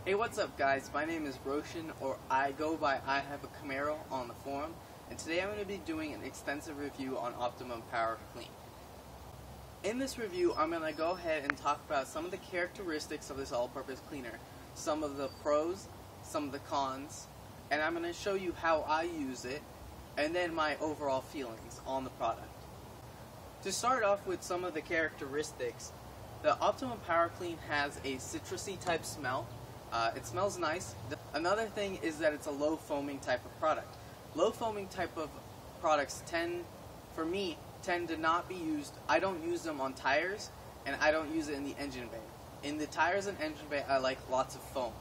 Hey, what's up guys? My name is Roshan, or I go by I Have a Camaro on the forum, and today I'm going to be doing an extensive review on Optimum Power Clean. In this review, I'm going to go ahead and talk about some of the characteristics of this all-purpose cleaner, some of the pros, some of the cons, and I'm going to show you how I use it, and then my overall feelings on the product. To start off with some of the characteristics, the Optimum Power Clean has a citrusy type smell. It smells nice. Another thing is that it's a low foaming type of product. Low foaming type of products tend to not be used. I don't use them on tires, and I don't use it in the engine bay. In the tires and engine bay, I like lots of foam.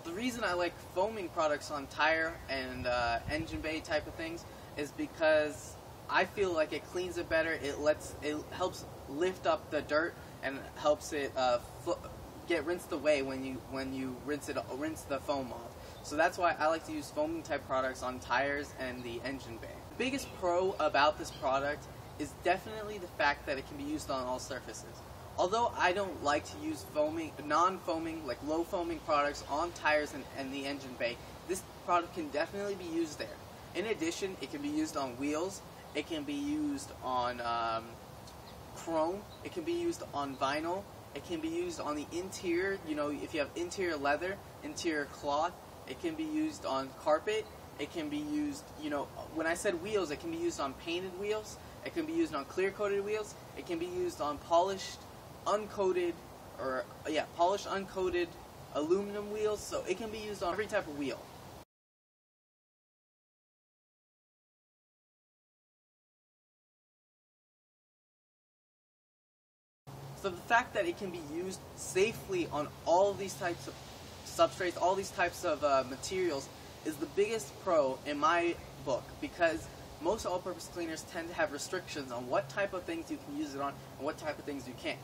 The reason I like foaming products on tire and engine bay type of things is because I feel like it cleans it better. It helps lift up the dirt and helps it get rinsed away when you rinse the foam off. So that's why I like to use foaming type products on tires and the engine bay. The biggest pro about this product is definitely the fact that it can be used on all surfaces. Although I don't like to use non-foaming, like low foaming products on tires and the engine bay, this product can definitely be used there. In addition, it can be used on wheels, it can be used on chrome, it can be used on vinyl, it can be used on the interior, if you have interior leather, interior cloth, it can be used on carpet, it can be used, when I said wheels, it can be used on painted wheels, it can be used on clear coated wheels, it can be used on polished uncoated aluminum wheels, so it can be used on every type of wheel. So the fact that it can be used safely on all of these types of substrates, all these types of materials, is the biggest pro in my book, because most all-purpose cleaners tend to have restrictions on what type of things you can use it on and what type of things you can't.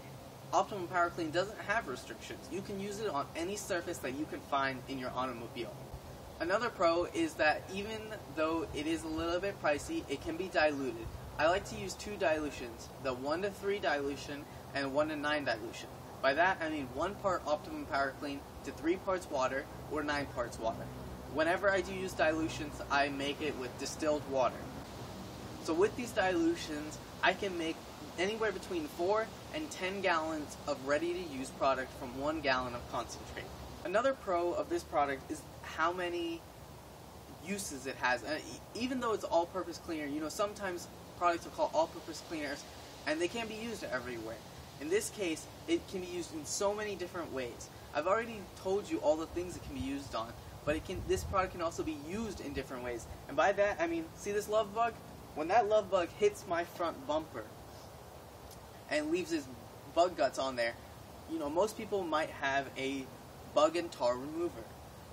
Optimum Power Clean doesn't have restrictions. You can use it on any surface that you can find in your automobile. Another pro is that even though it is a little bit pricey, it can be diluted. I like to use two dilutions, the 1:3 dilution and 1:9 dilution. By that I mean 1 part Optimum Power Clean to 3 parts water or 9 parts water. Whenever I do use dilutions, I make it with distilled water. So with these dilutions, I can make anywhere between 4 and 10 gallons of ready-to-use product from 1 gallon of concentrate. Another pro of this product is how many uses it has. Even though it's all-purpose cleaner, sometimes products are called all-purpose cleaners, and they can't be used everywhere. In this case, it can be used in so many different ways. I've already told you all the things it can be used on, but this product can also be used in different ways. And by that, I mean, see this love bug? When that love bug hits my front bumper and leaves his bug guts on there, most people might have a bug and tar remover.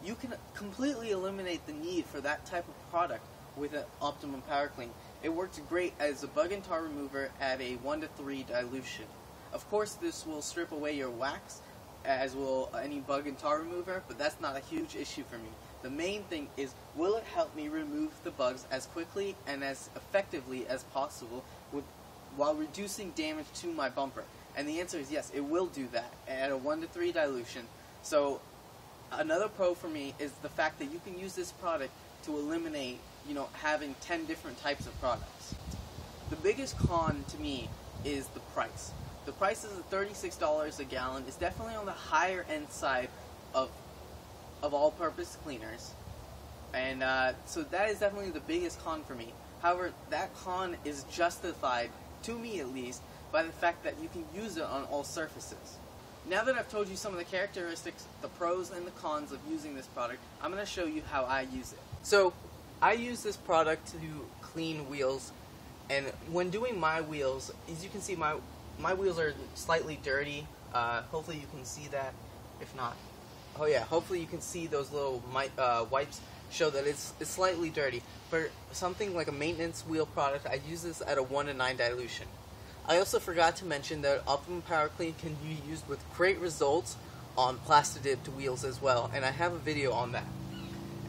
You can completely eliminate the need for that type of product with an Optimum Power Clean. It works great as a bug and tar remover at a 1:3 dilution. Of course, this will strip away your wax, as will any bug and tar remover, but that's not a huge issue for me. The main thing is, will it help me remove the bugs as quickly and as effectively as possible while reducing damage to my bumper? And the answer is yes, it will do that at a 1:3 dilution. So another pro for me is the fact that you can use this product to eliminate having 10 different types of products. The biggest con to me is the price. The price is $36 a gallon. It's definitely on the higher end side of all-purpose cleaners, and so that is definitely the biggest con for me. However, that con is justified, to me at least, by the fact that you can use it on all surfaces. Now that I've told you some of the characteristics, the pros and the cons of using this product, I'm going to show you how I use it. So I use this product to clean wheels, and when doing my wheels, as you can see, my wheels are slightly dirty. Hopefully you can see that. If not, oh yeah, hopefully you can see those little wipes show that it's slightly dirty. For something like a maintenance wheel product, I use this at a 1:9 dilution. I also forgot to mention that Optimum Power Clean can be used with great results on plasti-dipped wheels as well, and I have a video on that.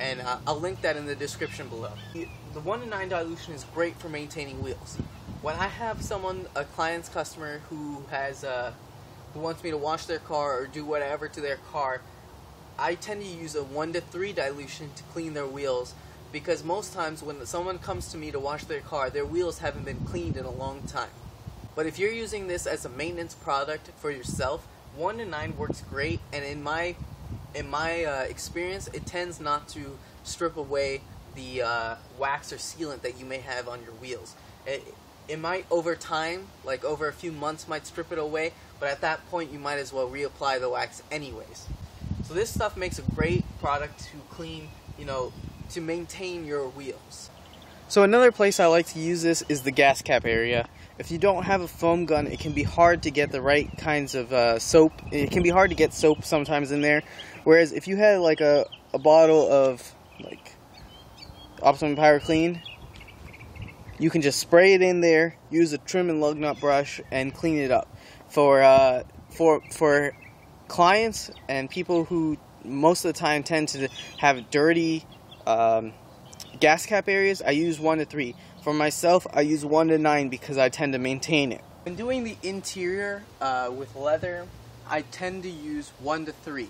And I'll link that in the description below. The 1:9 dilution is great for maintaining wheels. When I have a client's customer who wants me to wash their car or do whatever to their car, I tend to use a 1-to-3 dilution to clean their wheels, because most times when someone comes to me to wash their car, their wheels haven't been cleaned in a long time. But if you're using this as a maintenance product for yourself, 1-to-9 works great, and in my experience, it tends not to strip away the wax or sealant that you may have on your wheels. It might, over time, like over a few months, might strip it away, but at that point you might as well reapply the wax anyways. So this stuff makes a great product to clean, to maintain your wheels. So another place I like to use this is the gas cap area. If you don't have a foam gun, it can be hard to get the right kinds of soap. It can be hard to get soap sometimes in there. Whereas if you had like a bottle of like Optimum Power Clean, you can just spray it in there, use a trim and lug nut brush, and clean it up. For clients and people who most of the time tend to have dirty gas cap areas, I use 1-to-3. For myself, I use 1-to-9 because I tend to maintain it. When doing the interior with leather, I tend to use 1-to-3.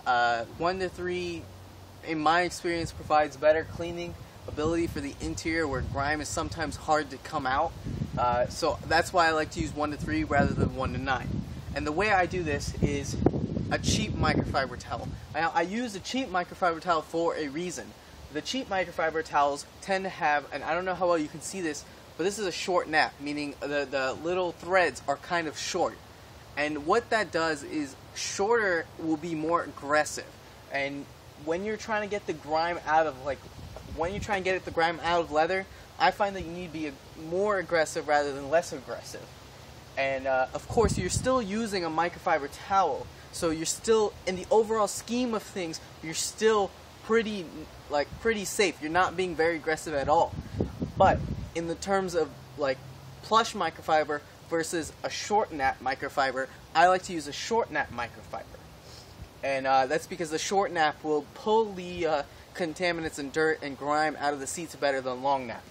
1-to-3, in my experience, provides better cleaning ability for the interior where grime is sometimes hard to come out. So that's why I like to use 1-to-3 rather than 1-to-9. And the way I do this is a cheap microfiber towel. Now, I use a cheap microfiber towel for a reason. The cheap microfiber towels tend to have, and I don't know how well you can see this, but this is a short nap, meaning the little threads are kind of short. And what that does is shorter will be more aggressive. And when you're trying to get the grime out of, the grime out of leather, I find that you need to be more aggressive rather than less aggressive. And of course, you're still using a microfiber towel, so you're still, in the overall scheme of things, you're still pretty safe. You're not being very aggressive at all. But in the terms of like plush microfiber versus a short nap microfiber, I like to use a short nap microfiber. And that's because the short nap will pull the contaminants and dirt and grime out of the seats better than long nap.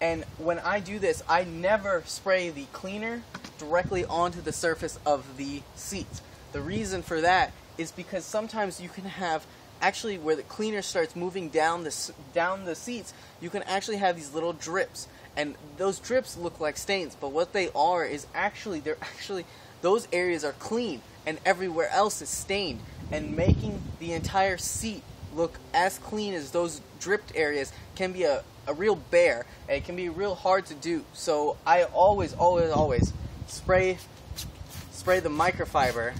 And when I do this, I never spray the cleaner directly onto the surface of the seats. The reason for that is because sometimes you can have, actually where the cleaner starts moving down the seats, you can actually have these little drips. And those drips look like stains, but what they are is those areas are clean and everywhere else is stained. And making the entire seat look as clean as those dripped areas can be a real bear, and it can be real hard to do. So I always spray the microfiber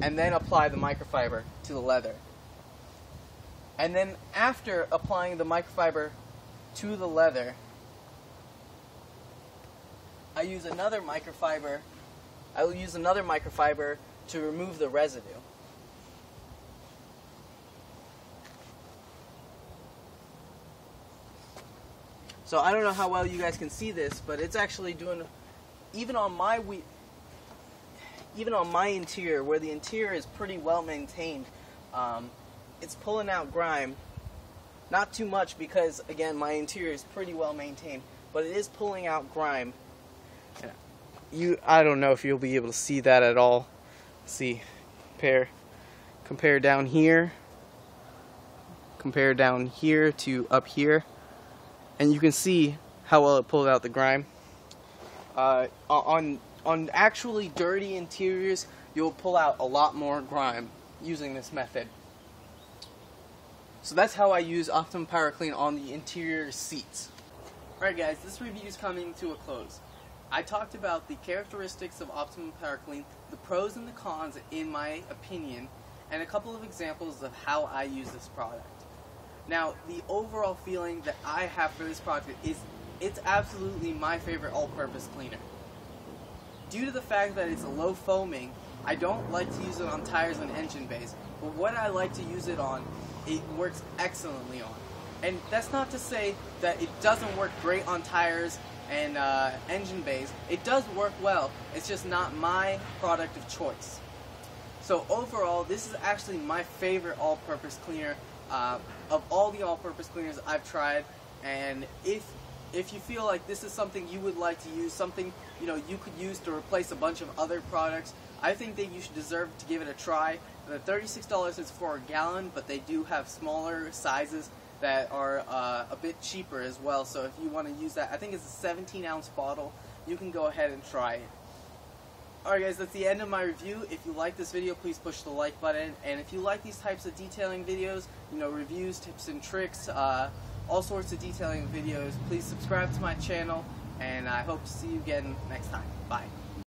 and then apply the microfiber to the leather. And then after applying the microfiber to the leather, I will use another microfiber to remove the residue. So I don't know how well you guys can see this, but it's actually doing, even on my interior, where the interior is pretty well maintained, it's pulling out grime. Not too much because, again, my interior is pretty well maintained, but it is pulling out grime. I don't know if you'll be able to see that at all. See, compare down here to up here, and you can see how well it pulled out the grime. On actually dirty interiors, you'll pull out a lot more grime using this method. So that's how I use Optimum Power Clean on the interior seats. Alright guys, this review is coming to a close. I talked about the characteristics of Optimum Power Clean, the pros and the cons in my opinion, and a couple of examples of how I use this product. Now, the overall feeling that I have for this product is it's absolutely my favorite all-purpose cleaner. Due to the fact that it's low foaming, I don't like to use it on tires and engine bays, but what I like to use it on, it works excellently on. And that's not to say that it doesn't work great on tires and engine bays. It does work well, it's just not my product of choice. So overall, this is actually my favorite all-purpose cleaner of all the all-purpose cleaners I've tried. And if you feel like this is something you would like to use, something you could use to replace a bunch of other products, I think that you should deserve to give it a try. The $36 is for a gallon, but they do have smaller sizes that are a bit cheaper as well. So if you want to use that, I think it's a 17-ounce bottle. You can go ahead and try it. Alright guys, that's the end of my review. If you like this video, please push the like button. And if you like these types of detailing videos, you know, reviews, tips and tricks, all sorts of detailing videos, please subscribe to my channel. And I hope to see you again next time. Bye.